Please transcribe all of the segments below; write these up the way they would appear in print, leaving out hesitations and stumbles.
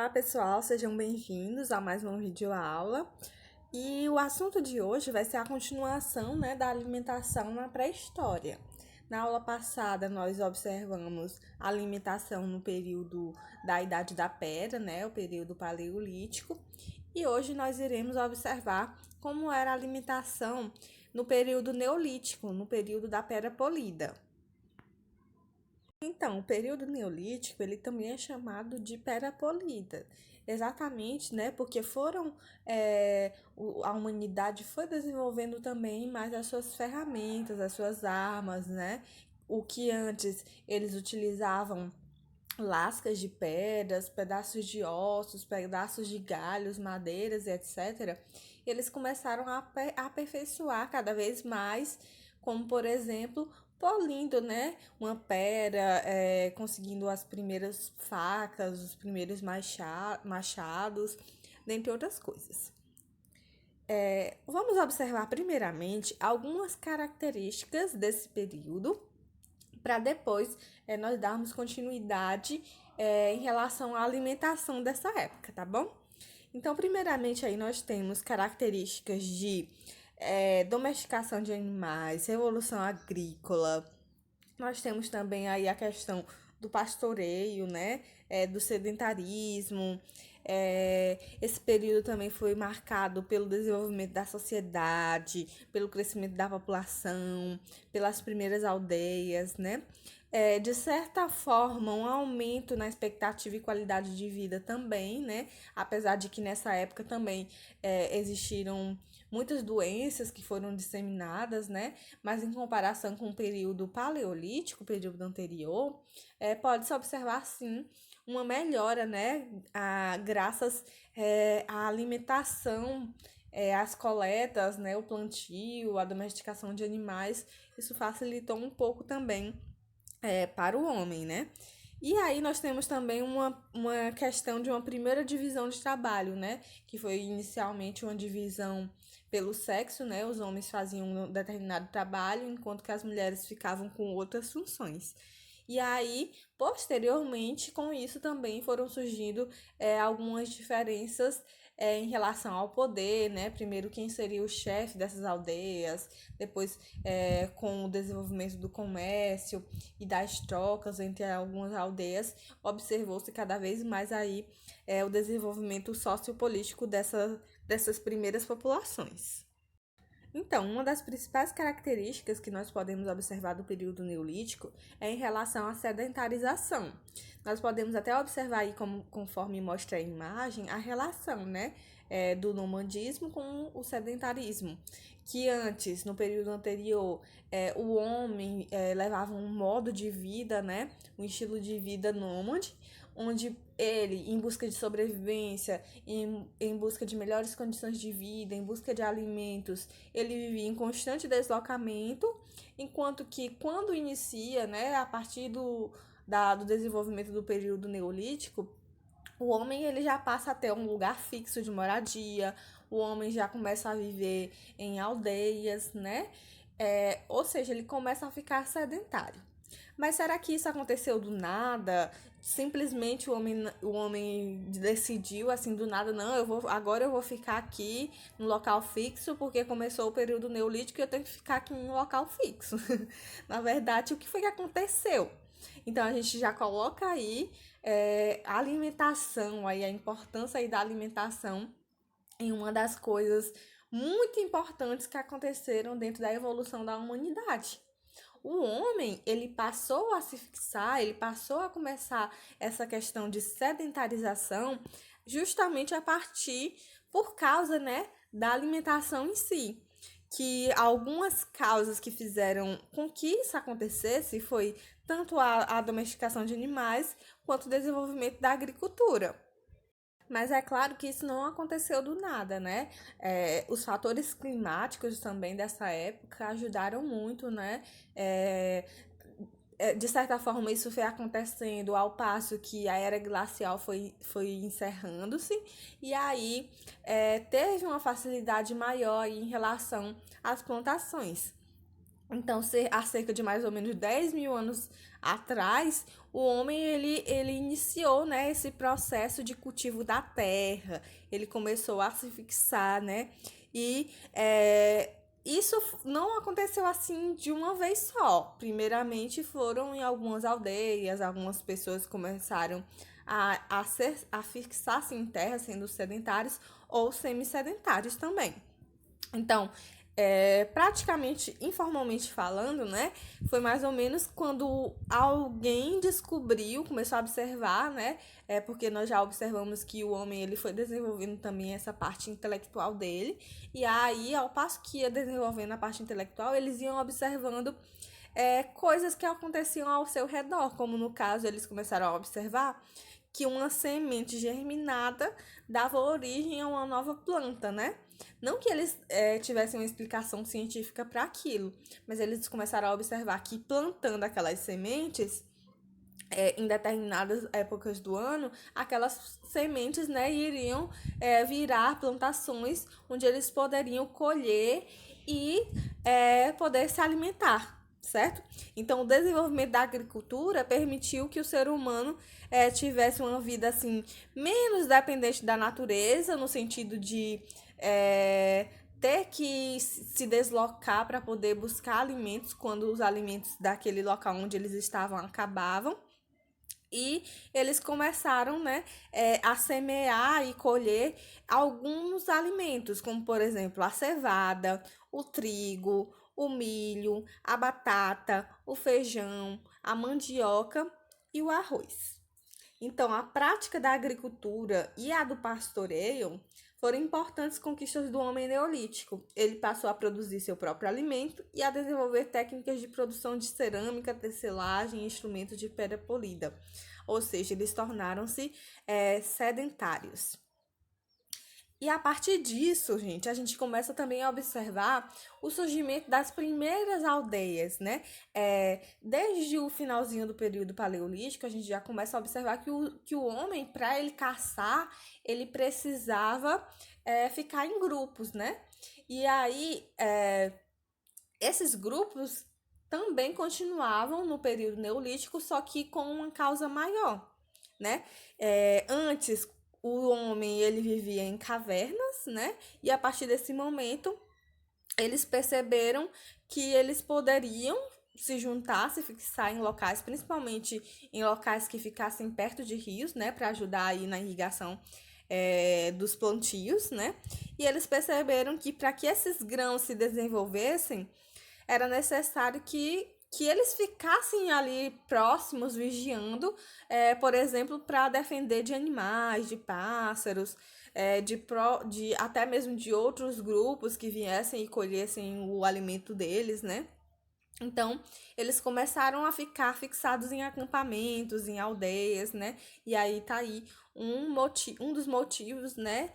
Olá pessoal, sejam bem-vindos a mais uma videoaula. E o assunto de hoje vai ser a continuação, da alimentação na pré-história. Na aula passada nós observamos a alimentação no período da Idade da Pedra, o período paleolítico. E hoje nós iremos observar como era a alimentação no período neolítico, no período da Pedra Polida. Então, o período neolítico, ele também é chamado de Pedra Polida, exatamente, porque a humanidade foi desenvolvendo também mais as suas ferramentas, as suas armas, O que antes eles utilizavam lascas de pedras, pedaços de ossos, pedaços de galhos, madeiras, etc. Eles começaram a aperfeiçoar cada vez mais, como por exemplo polindo, uma pedra, conseguindo as primeiras facas, os primeiros machados, dentre outras coisas. Vamos observar primeiramente algumas características desse período, para depois nós darmos continuidade em relação à alimentação dessa época, tá bom? Então, primeiramente, aí nós temos características de domesticação de animais, revolução agrícola. Nós temos também aí a questão do pastoreio, do sedentarismo. Esse período também foi marcado pelo desenvolvimento da sociedade, pelo crescimento da população, pelas primeiras aldeias, de certa forma, um aumento na expectativa e qualidade de vida também, apesar de que nessa época também existiram muitas doenças que foram disseminadas, mas em comparação com o período paleolítico, o período anterior, pode-se observar, sim, uma melhora, graças à alimentação, às coletas, o plantio, a domesticação de animais. Isso facilitou um pouco também para o homem, E aí nós temos também uma questão de uma primeira divisão de trabalho, que foi inicialmente uma divisão pelo sexo, Os homens faziam um determinado trabalho, enquanto que as mulheres ficavam com outras funções. E aí, posteriormente, com isso também foram surgindo algumas diferenças em relação ao poder, Primeiro, quem seria o chefe dessas aldeias, depois, com o desenvolvimento do comércio e das trocas entre algumas aldeias, observou-se cada vez mais aí o desenvolvimento sociopolítico dessas primeiras populações. Então, uma das principais características que nós podemos observar do período neolítico é em relação à sedentarização. Nós podemos até observar aí, conforme mostra a imagem, a relação, do nomadismo com o sedentarismo. Que antes, no período anterior, o homem levava um modo de vida, um estilo de vida nômade, onde ele, em busca de sobrevivência, em busca de melhores condições de vida, em busca de alimentos, ele vivia em constante deslocamento, enquanto que quando inicia, a partir do desenvolvimento do período neolítico, o homem ele já passa a ter um lugar fixo de moradia, o homem já começa a viver em aldeias, ou seja, ele começa a ficar sedentário. Mas será que isso aconteceu do nada? Simplesmente o homem decidiu assim do nada, não, agora eu vou ficar aqui no local fixo porque começou o período neolítico e eu tenho que ficar aqui em um local fixo. Na verdade, o que foi que aconteceu? Então a gente já coloca aí a alimentação, aí a importância aí da alimentação em uma das coisas muito importantes que aconteceram dentro da evolução da humanidade. O homem, ele passou a se fixar, ele passou a começar essa questão de sedentarização justamente por causa, da alimentação em si. Que algumas causas que fizeram com que isso acontecesse foi tanto a domesticação de animais quanto o desenvolvimento da agricultura. Mas é claro que isso não aconteceu do nada, os fatores climáticos também dessa época ajudaram muito, de certa forma, isso foi acontecendo ao passo que a era glacial foi encerrando-se, e aí teve uma facilidade maior em relação às plantações. Então, há cerca de mais ou menos 10 mil anos atrás, o homem ele iniciou, né, esse processo de cultivo da terra. Ele começou a se fixar, né? E isso não aconteceu assim de uma vez só. Primeiramente, foram em algumas aldeias, algumas pessoas começaram a fixar-se em terra, sendo sedentários ou semi-sedentários também. Então, praticamente, informalmente falando, né, foi mais ou menos quando alguém descobriu, começou a observar, né, porque nós já observamos que o homem ele foi desenvolvendo também essa parte intelectual dele, e aí, ao passo que ia desenvolvendo a parte intelectual, eles iam observando coisas que aconteciam ao seu redor, como no caso, eles começaram a observar que uma semente germinada dava origem a uma nova planta, né? Não que eles tivessem uma explicação científica para aquilo, mas eles começaram a observar que plantando aquelas sementes, em determinadas épocas do ano, aquelas sementes, né, iriam virar plantações onde eles poderiam colher e poder se alimentar. Certo? Então, o desenvolvimento da agricultura permitiu que o ser humano tivesse uma vida assim menos dependente da natureza, no sentido de ter que se deslocar para poder buscar alimentos quando os alimentos daquele local onde eles estavam acabavam. E eles começaram, né, a semear e colher alguns alimentos, como por exemplo a cevada, o trigo, o milho, a batata, o feijão, a mandioca e o arroz. Então, a prática da agricultura e a do pastoreio foram importantes conquistas do homem neolítico. Ele passou a produzir seu próprio alimento e a desenvolver técnicas de produção de cerâmica, tecelagem e instrumentos de pedra polida. Ou seja, eles tornaram-se sedentários. E a partir disso, gente, a gente começa também a observar o surgimento das primeiras aldeias, né? Desde o finalzinho do período paleolítico, a gente já começa a observar que o homem, para ele caçar, ele precisava ficar em grupos, né? E aí, esses grupos também continuavam no período neolítico, só que com uma causa maior, né? Antes, o homem ele vivia em cavernas, né? E a partir desse momento, eles perceberam que eles poderiam se juntar, se fixar em locais, principalmente em locais que ficassem perto de rios, né? Para ajudar aí na irrigação dos plantios, né? E eles perceberam que para que esses grãos se desenvolvessem, era necessário que eles ficassem ali próximos, vigiando, por exemplo, para defender de animais, de pássaros, de até mesmo de outros grupos que viessem e colhessem o alimento deles, né? Então, eles começaram a ficar fixados em acampamentos, em aldeias, né? E aí tá aí um dos motivos, né,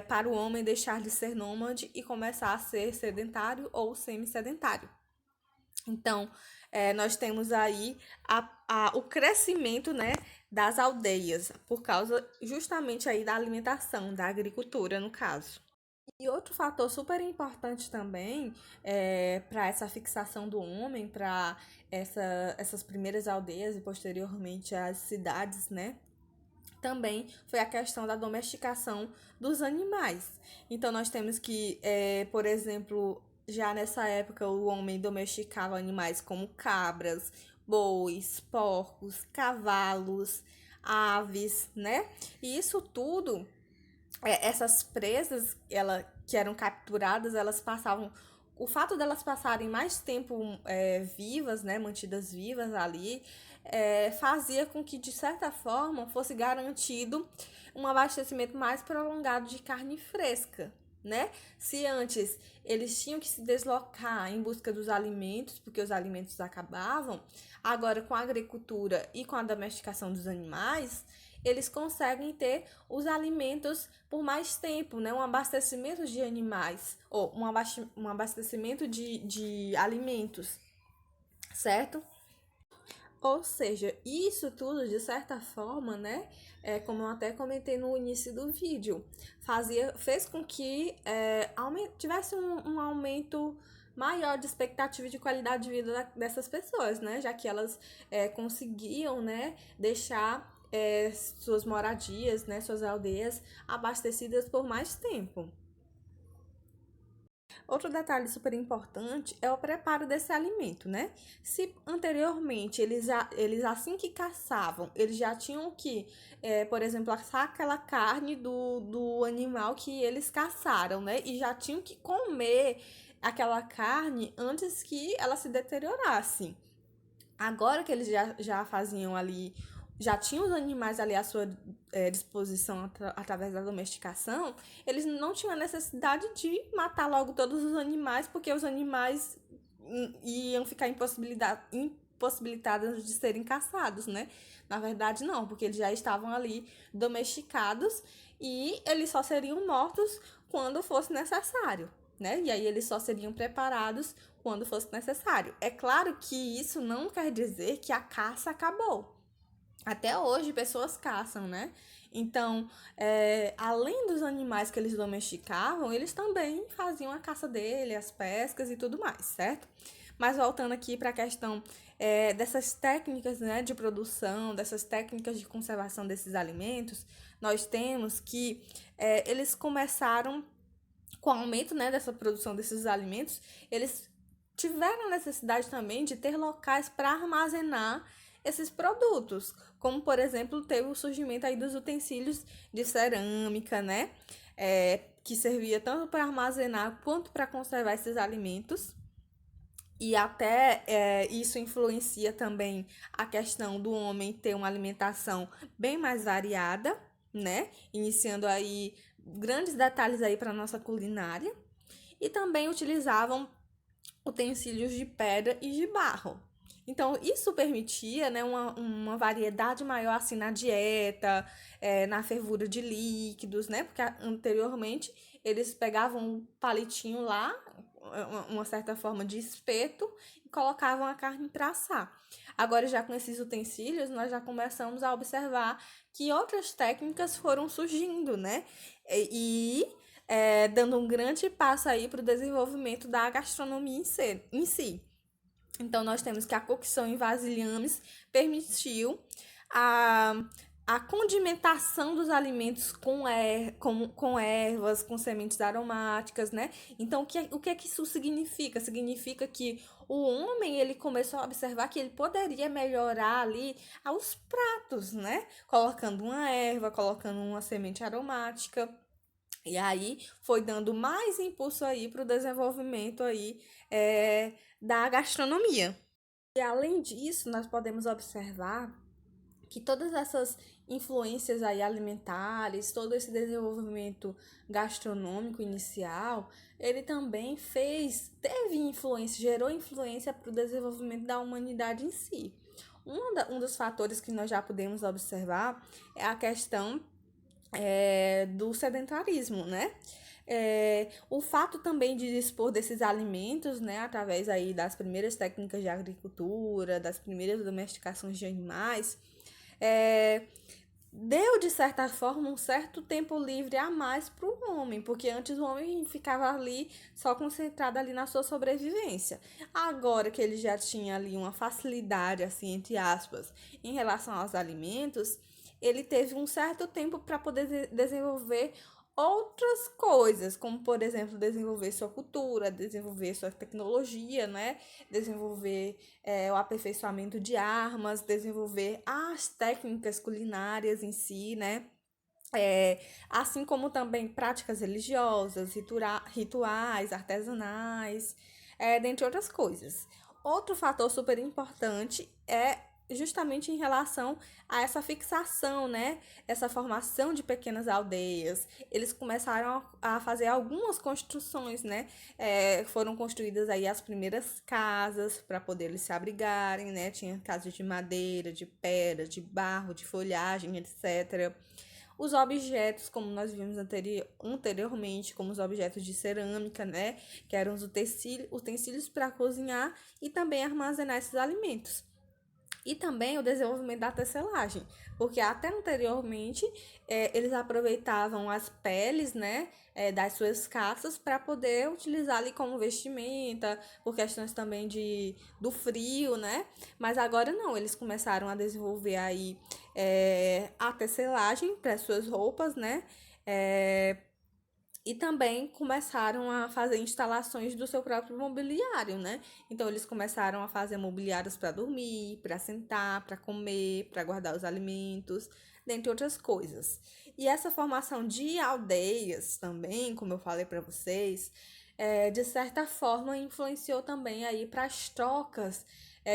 para o homem deixar de ser nômade e começar a ser sedentário ou semi-sedentário. Então, nós temos aí o crescimento, né, das aldeias, por causa justamente aí da alimentação, da agricultura, no caso. E outro fator super importante também para essa fixação do homem, para essas primeiras aldeias e posteriormente as cidades, né? Também foi a questão da domesticação dos animais. Então, nós temos que, por exemplo, já nessa época, o homem domesticava animais como cabras, bois, porcos, cavalos, aves, né? E isso tudo, essas presas que eram capturadas, elas passavam. O fato delas passarem mais tempo vivas, né, mantidas vivas ali, fazia com que, de certa forma, fosse garantido um abastecimento mais prolongado de carne fresca, né? Se antes eles tinham que se deslocar em busca dos alimentos, porque os alimentos acabavam, agora com a agricultura e com a domesticação dos animais, eles conseguem ter os alimentos por mais tempo, né? Um abastecimento de animais, ou um abastecimento de alimentos, certo? Ou seja, isso tudo, de certa forma, né? Como eu até comentei no início do vídeo, fez com que tivesse um aumento maior de expectativa de qualidade de vida dessas pessoas, né? Já que elas conseguiam, né, deixar suas moradias, né, suas aldeias abastecidas por mais tempo. Outro detalhe super importante é o preparo desse alimento, né? Se anteriormente eles assim que caçavam, eles já tinham que, por exemplo, assar aquela carne do animal que eles caçaram, né? E já tinham que comer aquela carne antes que ela se deteriorasse. Agora que eles já faziam ali, já tinham os animais ali à sua disposição através da domesticação, eles não tinham a necessidade de matar logo todos os animais, porque os animais iam ficar impossibilitados de serem caçados, né? Na verdade, não, porque eles já estavam ali domesticados e eles só seriam mortos quando fosse necessário, né? E aí eles só seriam preparados quando fosse necessário. É claro que isso não quer dizer que a caça acabou. Até hoje, pessoas caçam, né? Então, além dos animais que eles domesticavam, eles também faziam a caça dele, as pescas e tudo mais, certo? Mas voltando aqui para a questão dessas técnicas, né, de produção, dessas técnicas de conservação desses alimentos, nós temos que eles começaram com o aumento, né, dessa produção desses alimentos, eles tiveram necessidade também de ter locais para armazenar esses produtos, como por exemplo teve o surgimento aí dos utensílios de cerâmica, né, que servia tanto para armazenar quanto para conservar esses alimentos. E até isso influencia também a questão do homem ter uma alimentação bem mais variada, né? Iniciando aí grandes detalhes aí para nossa culinária. E também utilizavam utensílios de pedra e de barro. Então, isso permitia, né, uma variedade maior assim na dieta, na fervura de líquidos, né? Porque anteriormente eles pegavam um palitinho lá, uma certa forma de espeto, e colocavam a carne para assar. Agora, já com esses utensílios, nós já começamos a observar que outras técnicas foram surgindo, né? Dando um grande passo aí para o desenvolvimento da gastronomia em si. Então, nós temos que a cocção em vasilhames permitiu a, a condimentação dos alimentos com ervas, com sementes aromáticas, né? Então, o que é que isso significa? Significa que o homem, ele começou a observar que ele poderia melhorar ali os pratos, né? Colocando uma erva, colocando uma semente aromática. E aí foi dando mais impulso aí para o desenvolvimento aí da gastronomia. E além disso, nós podemos observar que todas essas influências aí alimentares, todo esse desenvolvimento gastronômico inicial, ele também teve influência, gerou influência para o desenvolvimento da humanidade em si. Um dos fatores que nós já podemos observar é a questão do sedentarismo, né? O fato também de dispor desses alimentos, né, através aí das primeiras técnicas de agricultura, das primeiras domesticações de animais, deu, de certa forma, um certo tempo livre a mais para o homem, porque antes o homem ficava ali só concentrado ali na sua sobrevivência. Agora que ele já tinha ali uma facilidade, assim, entre aspas, em relação aos alimentos, ele teve um certo tempo para poder desenvolver outras coisas, como por exemplo, desenvolver sua cultura, desenvolver sua tecnologia, né? Desenvolver o aperfeiçoamento de armas, desenvolver as técnicas culinárias em si, né? Assim como também práticas religiosas, rituais, artesanais, dentre outras coisas. Outro fator super importante é justamente em relação a essa fixação, né? Essa formação de pequenas aldeias. Eles começaram a fazer algumas construções, né? Foram construídas aí as primeiras casas para poder eles se abrigarem, né? Tinha casas de madeira, de pedra, de barro, de folhagem, etc. Os objetos, como nós vimos anteriormente, como os objetos de cerâmica, né? Que eram os utensílios para cozinhar e também armazenar esses alimentos. E também o desenvolvimento da tecelagem, porque até anteriormente eles aproveitavam as peles, né, das suas caças para poder utilizar ali como vestimenta, por questões também do frio, né? Mas agora não, eles começaram a desenvolver aí a tecelagem para suas roupas, né? E também começaram a fazer instalações do seu próprio mobiliário, né? Então eles começaram a fazer mobiliários para dormir, para sentar, para comer, para guardar os alimentos, dentre outras coisas. E essa formação de aldeias também, como eu falei para vocês, de certa forma influenciou também aí para as trocas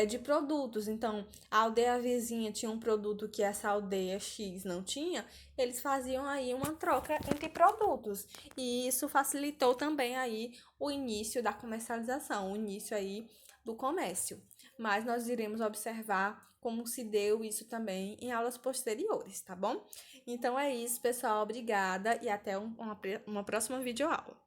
de produtos. Então, a aldeia vizinha tinha um produto que essa aldeia X não tinha, eles faziam aí uma troca entre produtos. E isso facilitou também aí o início da comercialização, o início aí do comércio. Mas nós iremos observar como se deu isso também em aulas posteriores, tá bom? Então é isso, pessoal. Obrigada e até uma próxima videoaula.